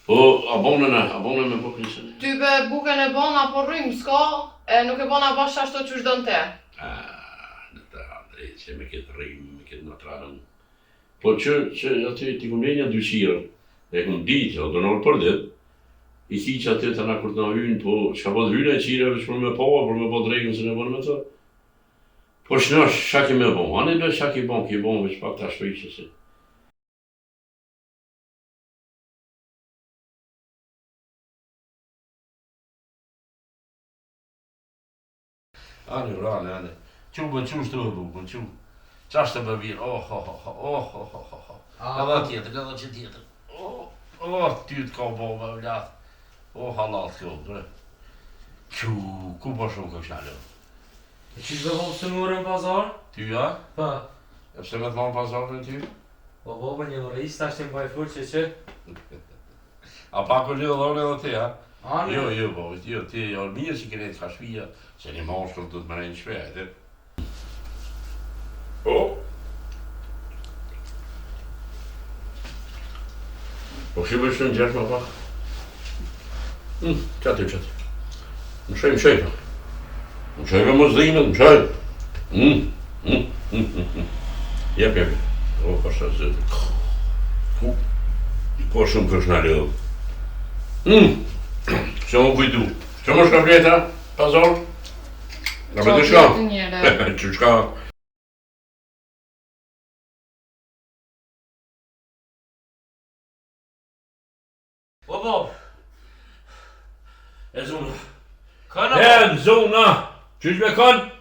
Po, abonën me bukën se ne. Ty be bukën e bon apo rrim s'ka, e nuk e bon a bash ashtu që shdon te. Në të drejtë, që me këtë rrim, me këtë natranën. Po që aty t'i kumlenja dyshirë, e këmë ditë, o do nërë për ditë, i ki që aty të na kur t'na hynë, po që po t'hynë e qire veç për me po drejkën se ne bonë me të. Po shnash, shaki me bon, anë i be shaki bon, ki bon veç pak t'a shpejqë se. Anë. Që bën që shtu e bukën, që. Qashtë të bëvirë, Edhe tjetër, edhe që tjetër. Ty t'ka bo me vllatë. Halat kjo, bre. Ku po shumë kështë nalë? E që të hopë së mure në pazar? Ty, ja? Pa. E pse me të manë pazarën ty? Po baba një lorist, ashtë në bajfur që. A pa ku një dhone edhe ti, ha? Anë? Jo, po, ti e mirë që kene t'ka shpija, që një moshkull du t'më rejnë shpejt, e? Po shi bëshë në gjerë ma pak? Qati. Më shaj. Më shaj më zdimet, më shaj. Jep. Pa shta zëtë. Po shumë këshnari edhe. Që më kujtu. Që më shka vleta, pazar? Nga me të shka? Që shka? Po bab. E zonë. Këna E në zonë, qysh me kanë?